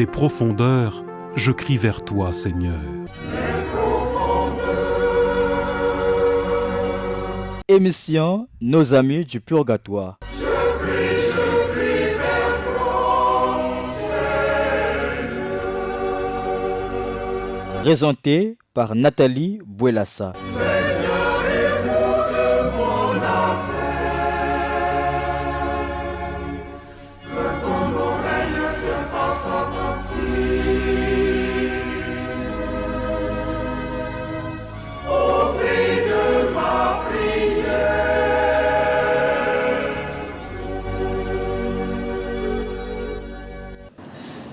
des profondeurs, je crie vers toi, Seigneur. Émission Nos amis du purgatoire. Je prie vers toi, Seigneur. Présenté par Nathalie Bouelassa. Seigneur, écoute mon appel. Que ton oreille se fasse attentive au cri de ma prière.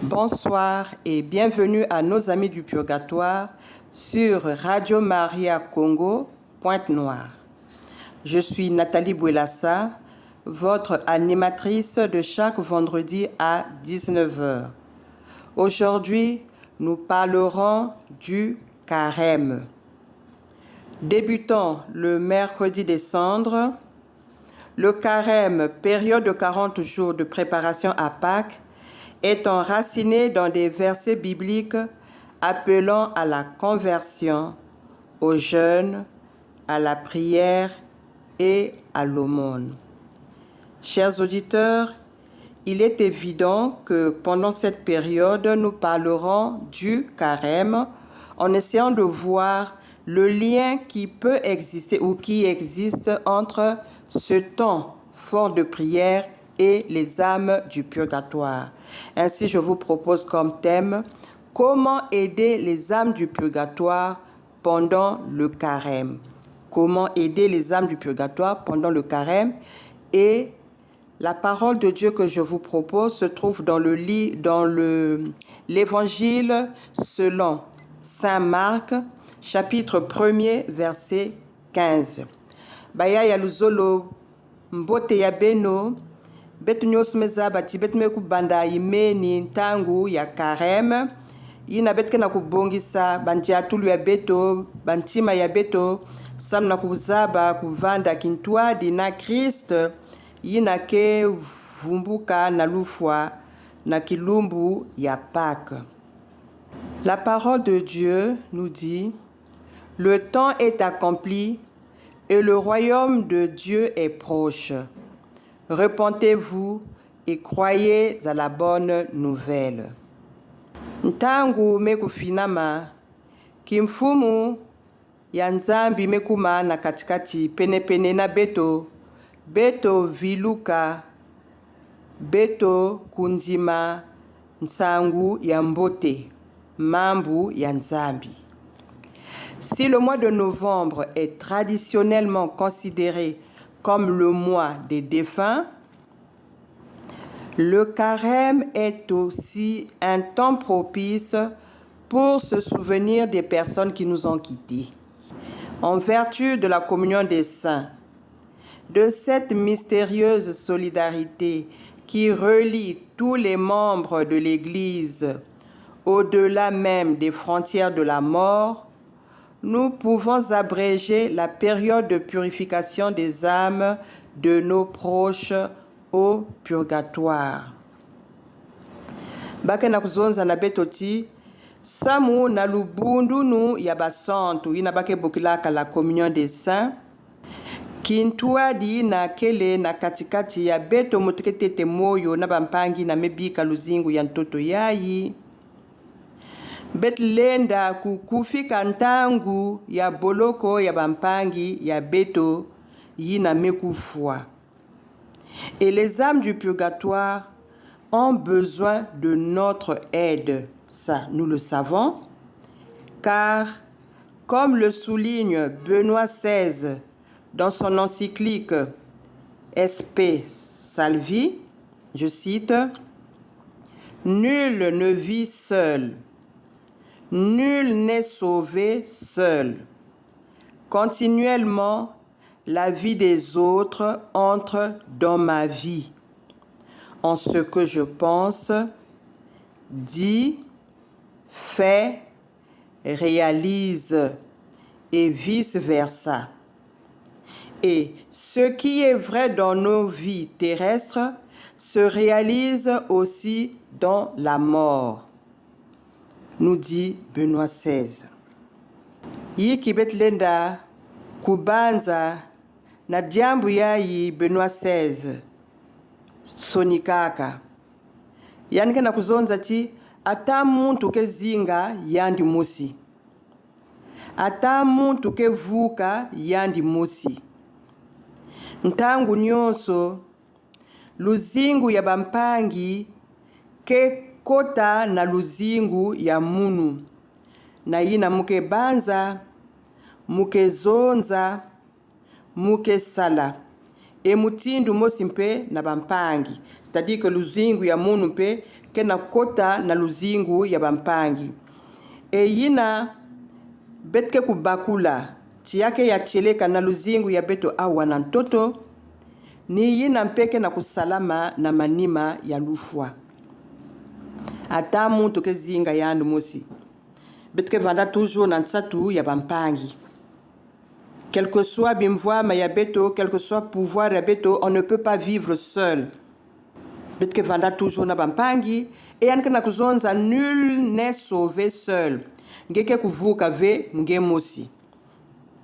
Bonsoir et bienvenue à nos amis du purgatoire sur Radio Maria Congo, Pointe-Noire. Je suis Nathalie Bouelassa, votre animatrice de chaque vendredi à 19h. Aujourd'hui, nous parlerons du carême. Débutons le mercredi des cendres. Le carême, période de 40 jours de préparation à Pâques, est enraciné dans des versets bibliques appelant à la conversion, au jeûne, à la prière et à l'aumône. Chers auditeurs, il est évident que pendant cette période, nous parlerons du carême en essayant de voir le lien qui peut exister ou qui existe entre ce temps fort de prière et les âmes du purgatoire. Ainsi, je vous propose comme thème « Comment aider les âmes du purgatoire pendant le carême ?» Comment aider les âmes du purgatoire pendant le carême? Et la parole de Dieu que je vous propose se trouve dans l'Évangile selon Saint Marc, chapitre 1er, verset 15. Baya ya luzolo mbote ya beno betu nyonso meza bati betu meku banda imeni ntangu ya carême yina betu na kubongisa banti atulu ya beto bantima ya beto sam na kuzaba kuvanda kintwadi na Christ yina ke vumbuka na lufwa na kilumbu ya Pâques. La parole de Dieu nous dit: le temps est accompli et le royaume de Dieu est proche. Repentez-vous et croyez à la bonne nouvelle. Ntangu mekufinama kimfumu ya nzambi mekuma na katikati penepene na beto viluka beto kunzima nsangu ya mbote mambu ya nzambi. Si le mois de novembre est traditionnellement considéré comme le mois des défunts, le carême est aussi un temps propice pour se souvenir des personnes qui nous ont quittés. En vertu de la communion des saints, de cette mystérieuse solidarité qui relie tous les membres de l'Église au-delà même des frontières de la mort, nous pouvons abréger la période de purification des âmes de nos proches au purgatoire. Bake na kuzonza na betoti samu na lubundunu ya basantu ina bake bokilaka la communion des saints kintuadi na kele na katikati ya beto muteketete moyo na bampangi na mebika luzingu ya ntoto yayi betlenda kufika ntangu ya boloko ya bampangi ya beto yina mekufwa. Et les âmes du purgatoire ont besoin de notre aide, ça nous le savons, car comme le souligne Benoît XVI dans son encyclique Spe Salvi, je cite: nul ne vit seul. Nul n'est sauvé seul. Continuellement, la vie des autres entre dans ma vie, en ce que je pense, dis, fais, réalise, et vice-versa. Et ce qui est vrai dans nos vies terrestres se réalise aussi dans la mort. nous dit Benoît XVI. Yiki betlenda kubanza na diambu yayi Benoît XVI sonikaka yanike na kuzonza ti ata muntu kezinga yandi musi, ata muntu kevuka yandi musi. Ntangu nyonso luzingu ya bampangi ke kota na luzingu ya munu na yina muke banza, muke zonza, muke sala mutindu mosi mpe na bampangi, c'est-à-dire que luzingu ya munu mpe ke na kota na luzingu ya bampangi. Yina betke kubakula tiyake ya cheleka na luzingu ya beto awa na ntoto ni yina mpeke na kusalama na manima ya lufwa. Ata muntu ke zinga yandu mosi betke vanda toujours na ntsatu ya bampangi. Quel que soit bimvoa ya beto, quel que soit pouvoir ya beto, on ne peut pas vivre seul. Betke vanda toujours na bampangi yanke na kuzonza nul n'est sauvé seul. Ngeke kuvuka ve nge mosi,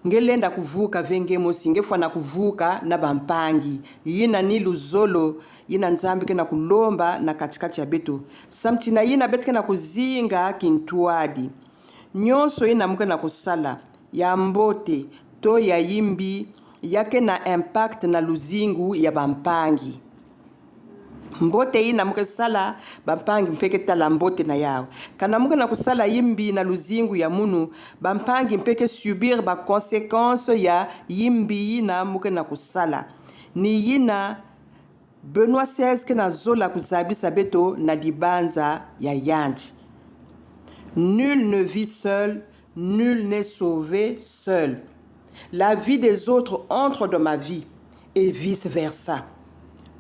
ngelenda kuvuka ve nge mosi, ngefana kuvuka na bampangi. Yina ni luzolo, yina nzambi ke na kulomba na katikati ya beto. Samtina yina betke na kuzinga kintuadi. Nyonso yina muke na kusala ya mbote to ya yimbi yake na impact na luzingu ya bampangi. Mbote yina muke sala bampangi mpeke tala mbote na yao. Kana muke na kusala yimbi na luzingu ya munu, bampangi mpeke subir ba conséquences ya yimbi yina muke na kusala. Ni yina Benoît XVI ke na zola kuzabisa beto na dibanza ya yandi. Nul ne vit seul, nul n'est sauvé seul. La vie des autres entre dans ma vie et vice-versa.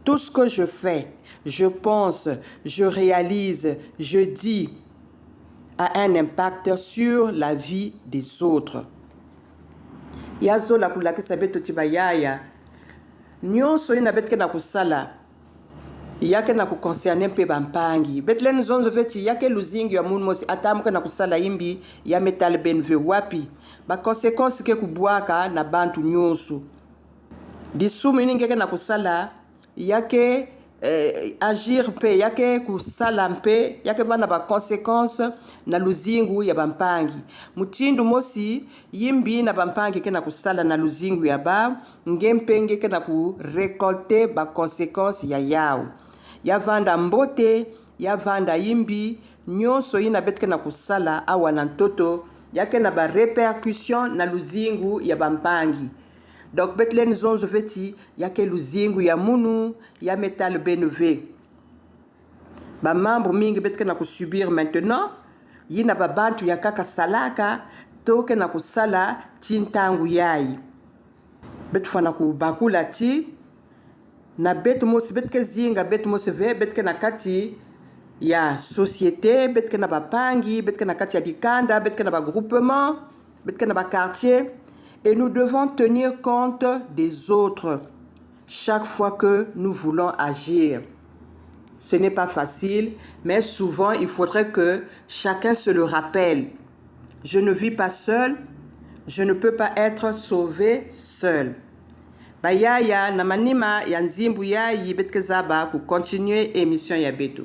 Tout ce que je fais, je pense, je réalise, je dis, a un impact sur la vie des autres. Yazo la kulakisa beto tibayaya. Nyonso ina betke na kusala. Yake na kukonsiane mpe bampangi. Betlen zonzo veti yake luzingi ya munu mosi atamuke na kusala imbi ya metal benve wapi. Ba konsekonsi ke kubuaka na bantu nyonso. Disumu iningeke na kusala yake agir mpe yake kusala mpe yake vana ba conséquences na luzingu ya bampangi. Mutindu mosi yimbi na bampangi ke na kusala na luzingu ya ba ngempenge ke na ku récolter ba conséquences ya yao. Ya vanda mbote, ya vanda yimbi, nyonso yina betke na kusala awa na ntoto yake na ba répercussion na luzingu ya bampangi. Donc betlen zonzo veti yake luzingu ya munu ya metal benve. Ba membre mingi betke na kusubir maintenant yina ba bantu ya kaka salaka toke na kusala tintangu yai. Bet fana ku bakula ti na betu mosi betke zinga betu mosi ve betke na kati ya société, betke na ba pangi, betke na kati ya dikanda, betke na ba groupement, betke na ba quartier. Et nous devons tenir compte des autres chaque fois que nous voulons agir. Ce n'est pas facile, mais souvent il faudrait que chacun se le rappelle. Je ne vis pas seul, je ne peux pas être sauvé seul. Bayaya na manima ya nzimbu yayi betke zaba ku continuer émission ya beto.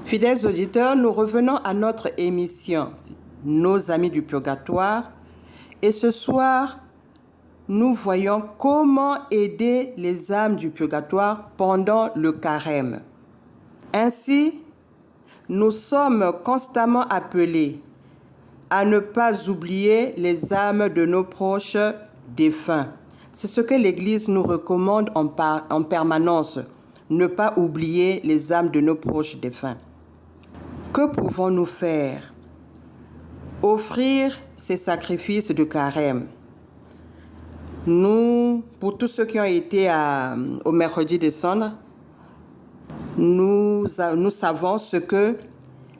Fidèles auditeurs, nous revenons à notre émission Nos amis du purgatoire et ce soir, nous voyons comment aider les âmes du purgatoire pendant le carême. Ainsi, nous sommes constamment appelés à ne pas oublier les âmes de nos proches défunts. C'est ce que l'Église nous recommande en permanence, ne pas oublier les âmes de nos proches défunts. Que pouvons-nous faire? Offrir ces sacrifices de carême. Nous, pour tous ceux qui ont été au mercredi des cendres, nous savons ce que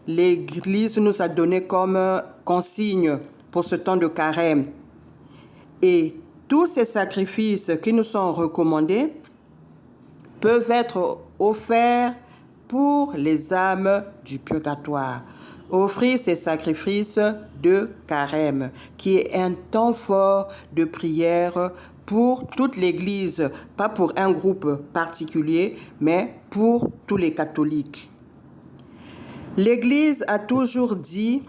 l'Église nous a donné comme consigne pour ce temps de carême. Et tous ces sacrifices qui nous sont recommandés peuvent être offerts pour les âmes du purgatoire. Offrir ces sacrifices de carême, qui est un temps fort de prière pour toute l'Église, pas pour un groupe particulier, mais pour tous les catholiques. L'Église a toujours dit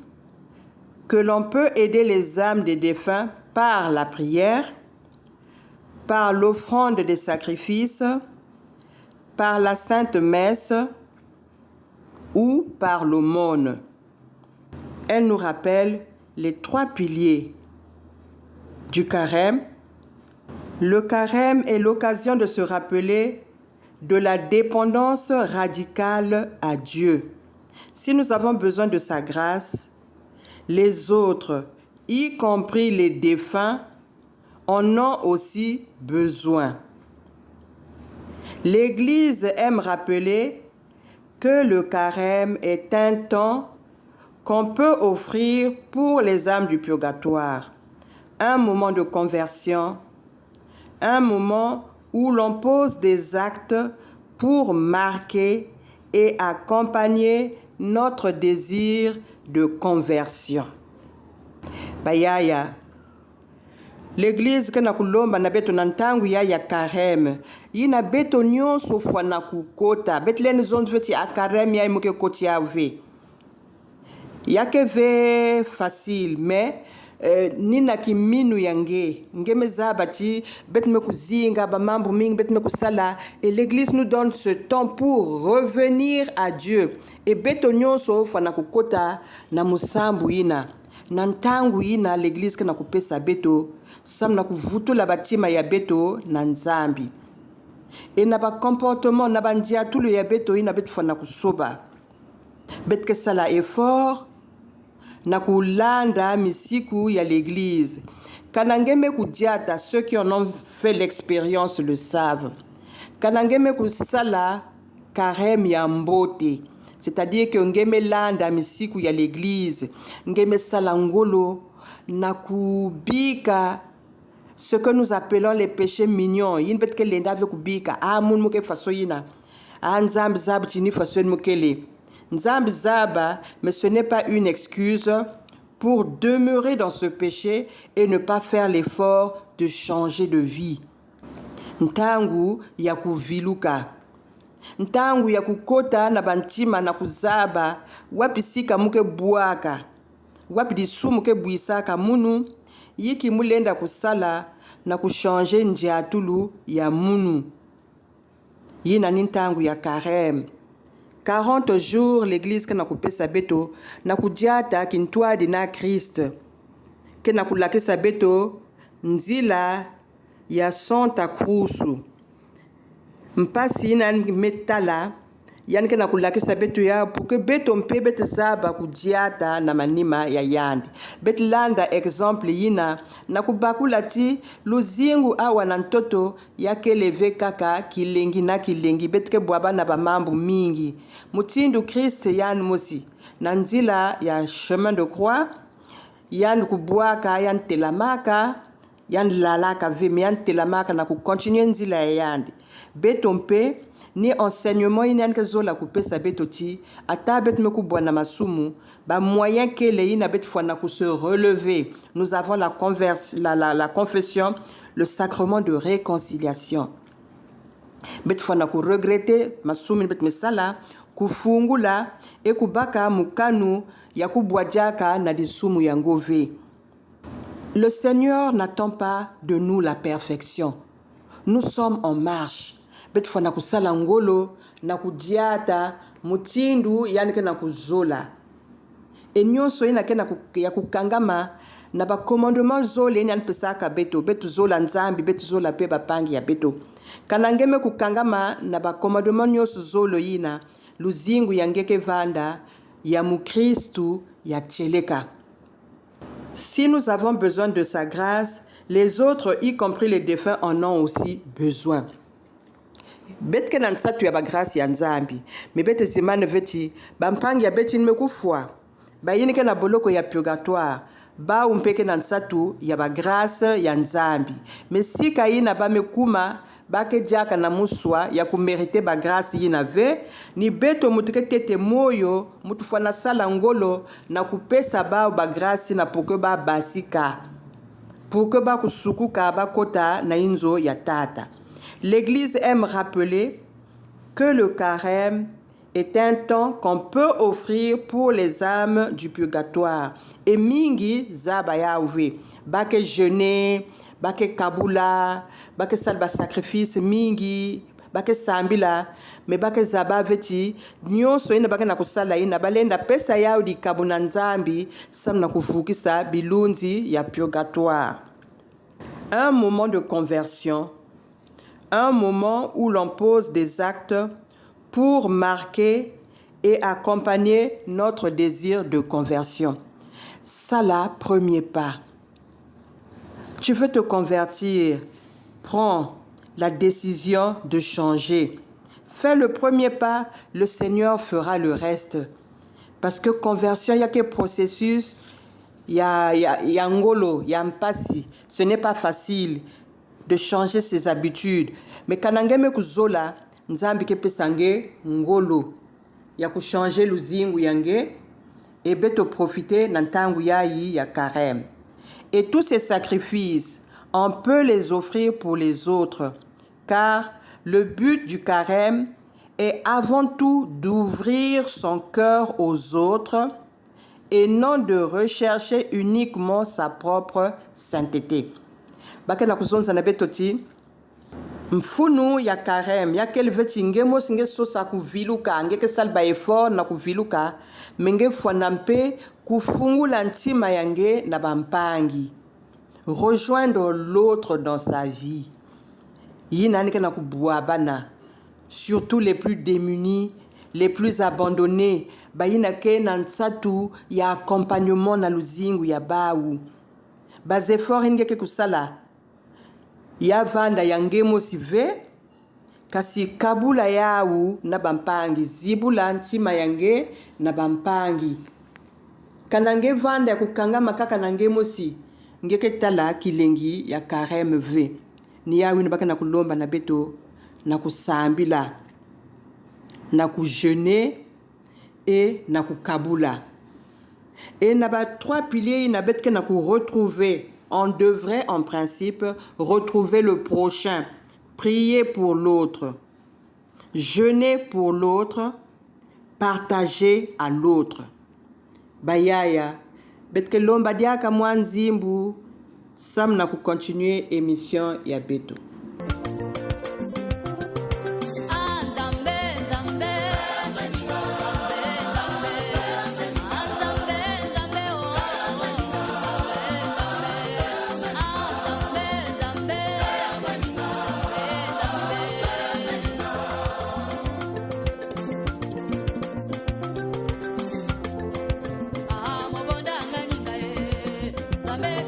que l'on peut aider les âmes des défunts par la prière, par l'offrande des sacrifices, par la Sainte Messe ou par l'aumône. Elle nous rappelle les 3 piliers du carême. Le carême est l'occasion de se rappeler de la dépendance radicale à Dieu. Si nous avons besoin de sa grâce, les autres, y compris les défunts, en ont aussi besoin. L'Église aime rappeler que le carême est un temps qu'on peut offrir pour les âmes du purgatoire, un moment de conversion, un moment où l'on pose des actes pour marquer et accompagner notre désir de conversion. Bayaya. L'Église que na kulomba na beto na ntangu ya carême, yina beto nyonso fwa na kukota, betleni zonzo veti a carême ya imuke koti ya ve. Yake ve facile, mais nina kiminu yange, ngeme zabati, betme kuzinga, ba mambu ming, betme kusala, et l'Église nous donne ce temps pour revenir à Dieu. Et beto nyonso fwa na kukota na musambu ina. Nantangu ina l'Église que na kupesa beto, sam na kuvutu la batima ya beto na nzambi. Et na ba comportement na bandia tout le ya beto ina beto fwa na kusoba. Bet que ça la effort na kulanda misiku ya l'Église. Kanangeme kudiata, ceux qui en ont fait l'expérience le savent. Kanangeme kusala carême ya mbote. C'est-à-dire que ngeme landa misiku ya l'Église, ngeme salangolo, na kubika ce que nous appelons les péchés mignons. Yin bet ke lenda ve kubika, moun muke faso yina. Nzambi zaba tini faso mukele. Nzambi zaba, mais ce n'est pas une excuse pour demeurer dans ce péché et ne pas faire l'effort de changer de vie. Ntangu ya kuviluka. Ntangu ya kukota na bantima na kuzaba, wapi sika muke buaka, wapi disu muke buisaka munu, yiki mulenda kusala na kuchanger njiatulu ya munu. Yina nintangu ya carême. 40 jours l'Église que na kupesa beto, na kudiata kintuadi na Christ, ke na kulakisa beto, nzila ya Santa Crusu. Mpasi ina metala yanke na kulakisa beto ya pour que beto mpe bete zaba kudiata na manima ya yandi. Bet landa exemple yina na kubakulati luzingu awa na ntoto yake leve kaka kilengi na kilengi betke bwaba na bamambu mingi. Mutindu Christ yan mosi na nzila ya chemin de croix yan kubwaka yan telamaka yan lalaka veme yan telamaka na kukontinue nzila ya yandi. Beto mpe ni enseignement ina ke zola kupesa beto ti ata bet me kubwa na masumu ba moyen que le ina bet fwa na ku se relever. Nous avons la confession, le sacrement de réconciliation. Bet fwa na ku regretter masumu bet me sala kufungula et kubaka mukanu ya kubwadiaka na lisumu ya ngove. Le Seigneur n'attend pas de nous la perfection. Nous sommes en marche. Betufana na kusala ngolo na kudiata mutindu yani ke na kuzola. E nyonso ina ke na ya kukangama na ba commandement zole ni anpesaka beto zola nzambi betu zola pe bapangi ya beto. Kanangeme kukangama na ba commandement nyonso zolo yina luzingu yangeke vanda ya mukristu ya tcheleka. Si nous avons besoin de sa grâce, les autres, y compris les défunts, en ont aussi besoin. Betke na nsatu ya ba grâce ya nzambi, me bete zimane veti, bampangi ya beti nimekufwa, ba yinike na boloko ya purgatoire, ba umpeke na nsatu ya ba grâce ya nzambi. Me sika yina ba mekuma, ba ke diaka na muswa ya kumerite ba grâce yina ve, ni beto mutuke tete moyo, mutufwa na sala ngolo, na kupesa ba grâce na pour que ba basika. Pour que ba kusukuka ba kota na inzo ya tata. L'Église aime rappeler que le carême est un temps qu'on peut offrir pour les âmes du purgatoire. Et mingi zabaya ouve, bake jeûner, bake kabula, bake salba sacrifice mingi, bake sambila, me bake zaba veti, nyonso ina bake na kusala ina balenda pesa yao di kabuna nzambi, sam na kuvukisa bilunzi ya purgatoire. Un moment de conversion, un moment où l'on pose des actes pour marquer et accompagner notre désir de conversion. Ça là, premier pas. Tu veux te convertir, prends la décision de changer. Fais le premier pas, le Seigneur fera le reste. Parce que conversion, il n'y a que processus, il y a ngolo, il y a mpasi. Ce n'est pas facile de changer ses habitudes. Mais kanangeme kuzola, nzambi ke pesange ngolo. Ya ku changer luzingu yange, et beto profiter nantangu yayi ya carême. Et tous ces sacrifices, on peut les offrir pour les autres, car le but du carême est avant tout d'ouvrir son cœur aux autres et non de rechercher uniquement sa propre sainteté. Bakena kuzonza na betoti mfunu ya carême ya kelveti ngemo singe sosa kuviluka ngeke salba effort na kuviluka menge fwanampe kufungula ntima yange na bampangi. Rejoindre l'autre dans sa vie. Yinanike na kubuabana, surtout les plus démunis, les plus abandonnés, bayinake na nsatu ya accompagnement na luzingu ya baou. Bas effort ingeke kusala ya vanda yangemo sive kasi kabula yau na bampangi zibula ntima yange na bampangi kanange vanda ya kukanga makaka nangemo si ngeke tala kilengi ya carême ve ni yawi na baka na kulomba na beto na kusambila na kujeûner et na kukabula. Et na ba trois piliers na betke na ku retrouver. On devrait en principe retrouver le prochain, prier pour l'autre, jeûner pour l'autre, partager à l'autre. Bayaya, betke lomba diaka mwanzimbu, sam na ku continuer émission ya beto.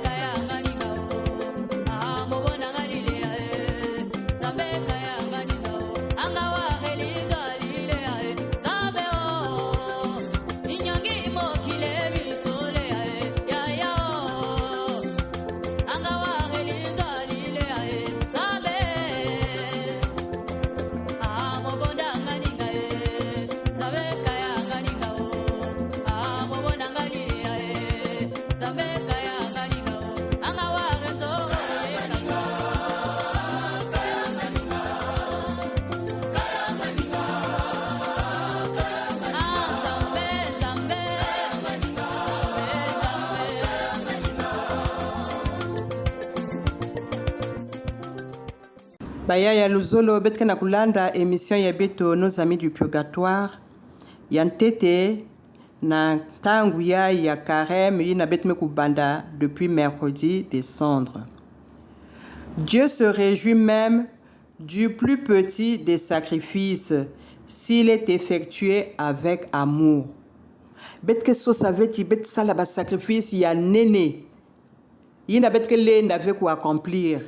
Kaya ngani ngao, mobona ngalile Baya ya luzolo betke na kulanda émission ya beto nos amis du purgatoire. Yantete na tangu ya carême yina betme kubanda depuis mercredi des cendres. Dieu se réjouit même du plus petit des sacrifices s'il est effectué avec amour. Betke so saveti bet sala ba sacrifice ya nene. Yina betke le n'avait quoi accomplir.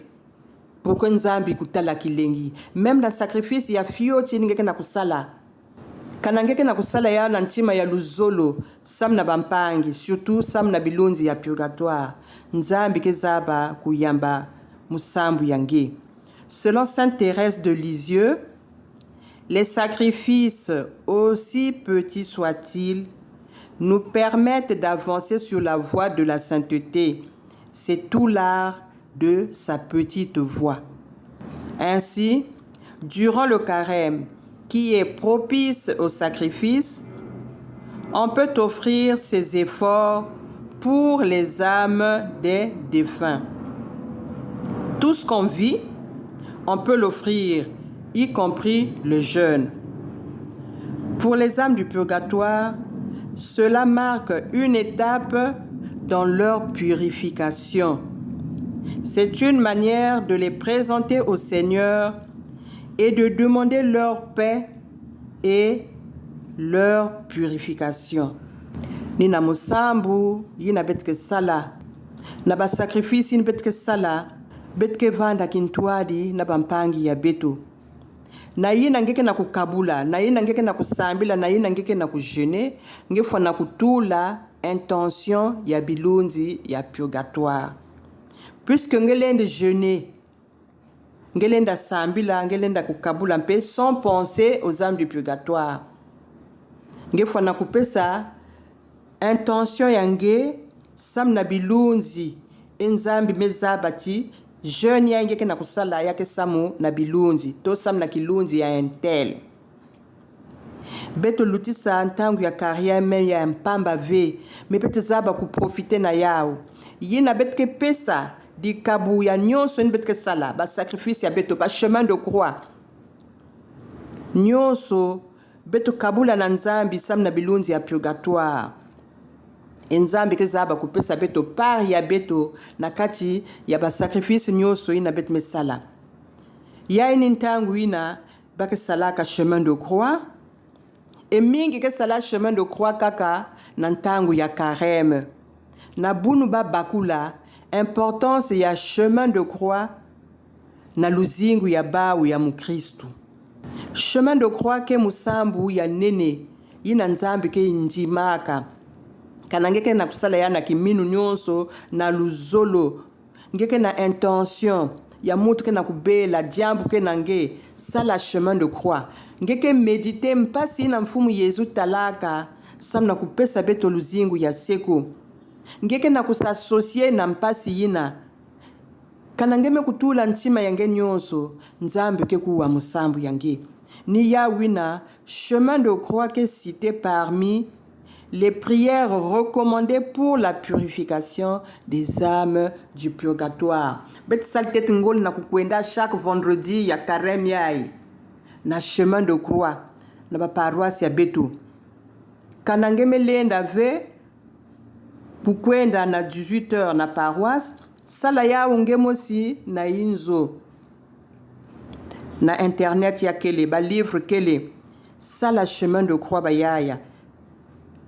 Pourquoi nzambi kutala kilengi. Même la sacrifice ya fio tiningeke na kusala. Kanangeke na kusala ya na ntima ya luzolo sam na bampangi, surtout sam na bilunzi ya purgatoire. Nzambi kezaba kuyamba musambu yange. Selon Sainte Thérèse de Lisieux, les sacrifices, aussi petits soient-ils, nous permettent d'avancer sur la voie de la sainteté. C'est tout l'art de sa petite voix. Ainsi, durant le carême, qui est propice au sacrifice, on peut offrir ses efforts pour les âmes des défunts. Tout ce qu'on vit, on peut l'offrir, y compris le jeûne. Pour les âmes du purgatoire, cela marque une étape dans leur purification. C'est une manière de les présenter au Seigneur et de demander leur paix et leur purification. Nina musambu yina betke sala na ba sacrifice yin betke sala betke vanda kintwadi na bampangi ya beto. Na yina ngeke na kukabula, na yina ngeke na kusambila, na yina ngeke na kujene, ngefwa na kutula intention ya bilunzi ya purgatoire. Puisque ngelende jeûner, ngelenda sambila, ngelenda kukabula mpe sans penser aux âmes du purgatoire. Ngefwa na kupesa intention yange sam na bilunzi enzambi mezabati jeune yange na kusala yake samu na bilunzi to sam na kilunzi ya entel. Beto lutisa ntangu ya carrière ya mpamba ve me bete zaba ku profiter na yao. Yina betke pesa di kabu ya nyonso ni betke sala ba sacrifice ya beto ba chemin de croix. Nyonso beto kabula na nzambi sam na bilunzi ya purgatoire. Nzambi kezaba kupesa beto par ya beto na kati ya ba sacrifice nyonso ina bet mesala. Ya ini ntangu ina bake sala ka chemin de croix. Et mingi ke sala chemin de croix kaka na ntangu ya carême. Na bunu ba bakula importance ya chemin de croix na luzingu ya bawu ya mukristu. Chemin de croix ke musambu ya nene ina nzambi ke njimaka. Kana ngeke na kusala ya na kiminu nyonso na luzolo. Ngeke na intention ya mutu ke na kubela diambu ke nange sala chemin de croix. Ngeke medite mpasi na mfumu Yesu talaka sam na kupesa beto luzingu ya seko. Ngeke na kusasosiye na mpasi yina. Kana ngeme kutula ntima yange nyonso nzambi ke kuwa musambu yange. Ni ya wina chemin de croix ke cité parmi les prières recommandées pour la purification des âmes du purgatoire. Bet saltet ngol na kukwenda chaque vendredi ya carême yai na chemin de croix na ba paroisse ya beto. Kana ngeme lenda ve pukwenda na 18h na paroisse sala ya ungemosi na inzo na internet ya kele ba livre kele sala chemin de croix ba yaya.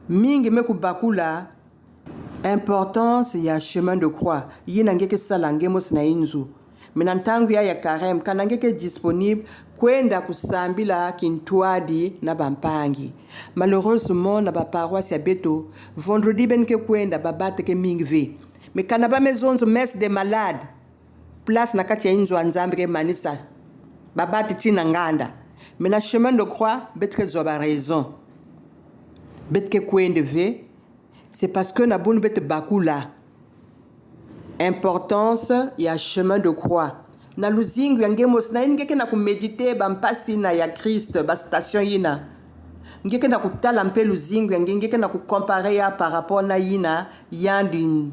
Mingi me kubakula importance ya chemin de croix yina ngeke sala ngemos na inzu menantangu ya carême kana ngeke disponible kwenda kusambila kintwadi na bampangi. Malheureusement na ba paroisse ya beto vendredi benke kwenda babate ke mingi ve me kana ba maisons messe des malades place na kati ya inzu anzambi ke manisa babate tina nganda mena chemin de croix betke zoba raison. Betke kwende ve, c'est parce que na bunu bete bakula. Importance ya chemin de croix. Na luzingu yangemos na ingeke na kumedite bampasi na ya Christ ba station yina. Ngeke na kutala mpe luzingu yangeke na kukompare ya par rapport na yina yandi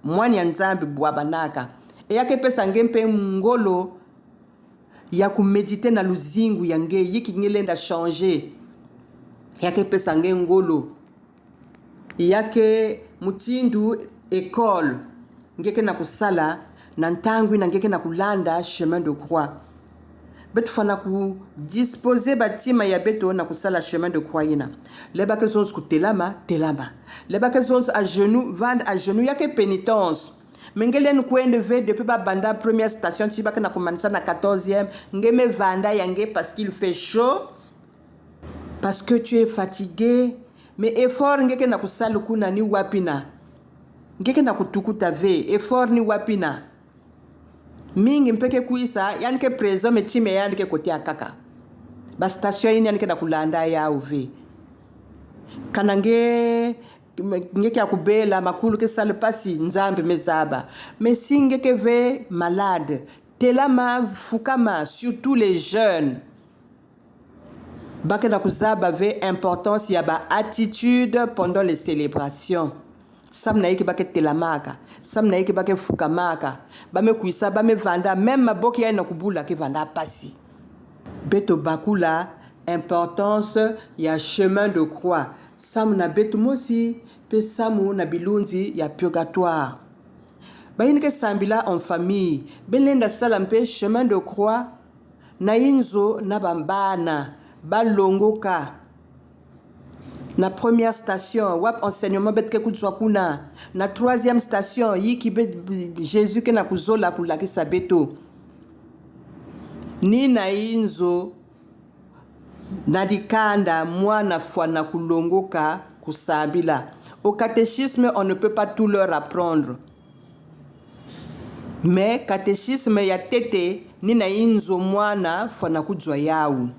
mwani ya nzambi bwabanaka. E yake pesa ngempe ngolo ya kumedite na luzingu yange yiki ngelenda changer yake pesa nge ngolo yake mutindu école ngeke na kusala na ntangwi na ngeke na kulanda chemin de croix betu fana ku disposer batima ya beto na kusala chemin de croix yina leba ke zons ku telama leba ke zons à genoux vendre à genoux yake pénitence mengele nous kwende ve depuis ba banda première station tu baka na komanisa na 14e ngeme vanda yange parce qu'il fait chaud parce que tu es fatigué mais effort ngeke na kusala kuna ni wapina ngeke na kutukuta ve effort ni wapina mingi mpeke kuisa yani ke preso metime yani ke kote akaka ba station yini yani ke na kulanda ya uve kanange ngeke akubela makulu ke sale pasi nzambe mezaba mais si ngeke ve malade telama fukama surtout les jeunes bake na kuzaba ve importance ya ba attitude pendant les célébrations sam na yiki bake telamaka sam na yiki bake fukamaka bame kuisa bame vanda même maboki ya na kubula ke vanda pasi beto bakula importance ya chemin de croix sam na beto mosi pe samu na bilunzi ya purgatoire bayini ke sambila en famille belenda salampe chemin de croix na inzo na bambana balongoka na première station wap enseignement betke kutswa kuna na troisième station yiki Jésus ke na kuzola kulakisa beto ni na inzo na dikanda mwana fwana kulongoka kusabila. Au catéchisme on ne peut pas tout leur apprendre mais catéchisme ya tete ni na inzo mwana fwana kudzwa yau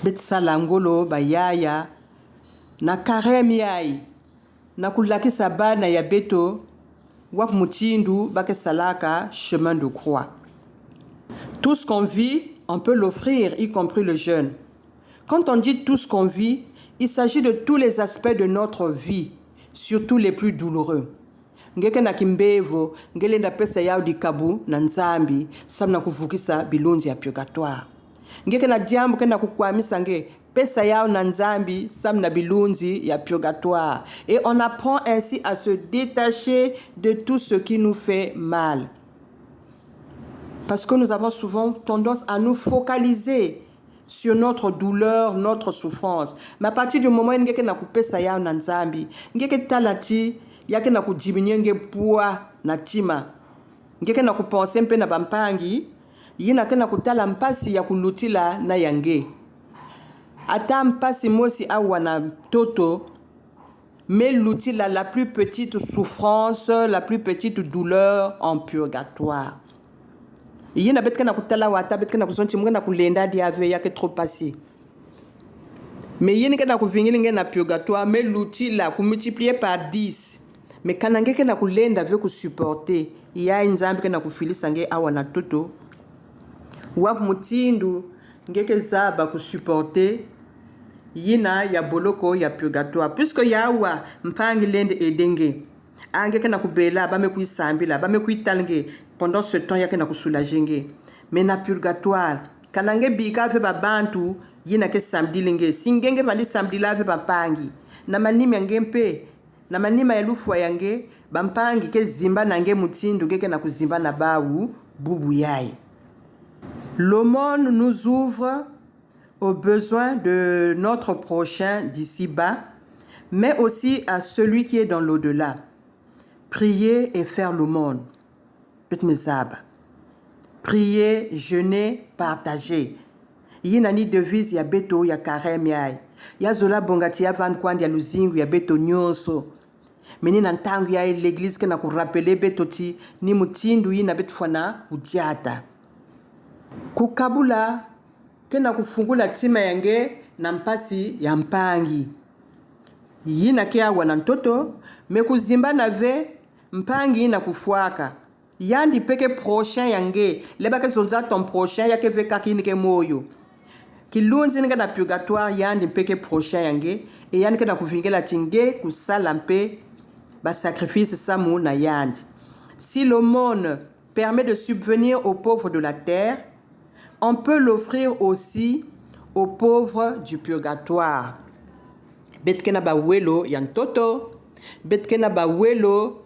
betsala ngolo bayaya na karemi yai na kulakisa bana ya beto wap mutindu bake salaka chemin de croix. Tout ce qu'on vit, on peut l'offrir, y compris le jeûne. Quand on dit tout ce qu'on vit, il s'agit de tous les aspects de notre vie, surtout les plus douloureux. Ngeke na kimbevo, ngele na pesa yao di kabu na nzambi, sam na kuvukisa bilonzi ya purgatoire. Ngeke na diambu ke na kukwamisa nge pesa yao na nzambi, sam na bilonzi ya purgatoire. Et on apprend ainsi à se détacher de tout ce qui nous fait mal. Parce que nous avons souvent tendance à nous focaliser sur notre douleur, notre souffrance. Mais à partir du moment où ngeke na kupesa yao na nzambi, ngeke talati yake na kudiminuer nge poids na tima. Ngeke na kupenser mpe na bampangi, yina ke na kutala mpasi ya kulutila na yange. Ata mpasi mosi awa na toto, mais l'utila la plus petite souffrance, la plus petite douleur en purgatoire. Yina betka na kutala wata betka na kuzonchi mga na kulenda diave yake trop passé. Mais yini ke na kuvingili nge na purgatoire, mais l'utila ku multiplier par 10. Mais kanange ke na kulenda veut ku supporter. Ya nzambi ke na kufilisa nge awa na toto. Wap mutindu ngeke zaba ku supporter yina ya boloko ya purgatoire. Puisque yawa mpangi lende edenge. Angeke na kubela ba me kuisambila ba me kuitalnge pendant ce temps yake na kusulajenge. Mais na purgatoire kanange bika fe babantu yina ke samedi lenge singenge vandi samedi la fe bapangi na manima ngempe na manima ya lufu yange bampangi ke zimba nange mutindu ngeke na kuzimba na bawu bubu yai. L'aumône nous ouvre aux besoins de notre prochain d'ici-bas, mais aussi à celui qui est dans l'au-delà. Prier et faire l'aumône. Prier, jeûner, partager. Yinani devise ya beto ya karem yai. Ya zola bongati ya van kwandi ya luzingu ya beto nyonso. Meni na ntangu ya l'église ke na ku rappeler beto ti ni mutindu yina beto fana udiata. Kukabula ke na kufungula tima yange na mpasi ya mpangi. Yina ke awa na ntoto me kuzimba na ve mpangi na kufuaka. Yandi peke prochain yange leba ke zonza ton prochain yake ve kakini ke moyo. Kilunzi nga na purgatoire yandi peke prochain yange e yandi ke na kuvingela tinge kusala mpe ba sacrifice samu na yandi. Si l'aumône permet de subvenir aux pauvres de la terre, on peut l'offrir aussi aux pauvres du purgatoire. Betkena ba welo ya ntoto, betkena ba welo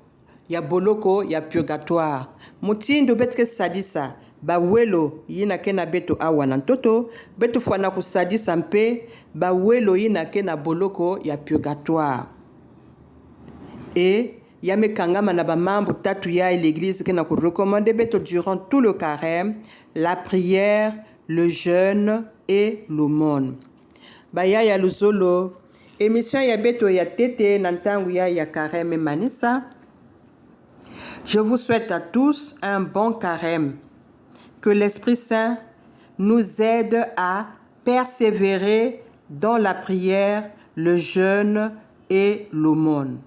ya boloko ya purgatoire. Mutindo betke sadisa ba welo yina kena beto awa na ntoto, beto fwana kusadisa mpe ba welo yina kena boloko ya purgatoire. Et yame kangama na ba membre tatu ya l'église kena ku recommander beto durant tout le carême, la prière, le jeûne et l'aumône. Baya ya luzolo, émission ya beto ya tete nantangu ya carême manisa. Je vous souhaite à tous un bon carême. Que l'Esprit Saint nous aide à persévérer dans la prière, le jeûne et l'aumône.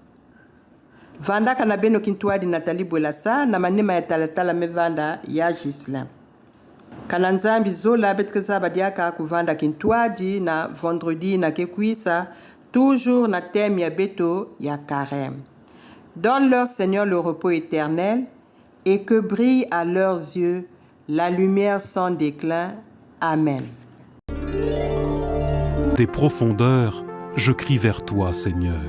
Vanda kanabeno kintuadi Nathalie Bouelassa na manema ya talatala me vanda ya Gislain. Kananzambi zola betkeza badiaka kuvanda kintuadi na vendredi na kekuisa toujours na thème ya beto ya carême. Donne-leur, Seigneur, le repos éternel et que brille à leurs yeux la lumière sans déclin. Amen. Des profondeurs, je crie vers toi, Seigneur.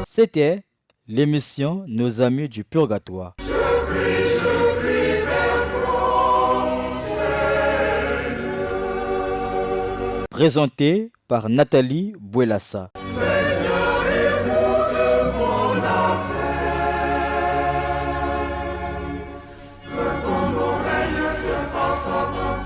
C'était l'émission Nos amis du purgatoire. Je prie vers toi, Seigneur. Présenté par Nathalie Bouelassa. Seigneur, écoute mon appel. Que ton oreille se fasse entendre.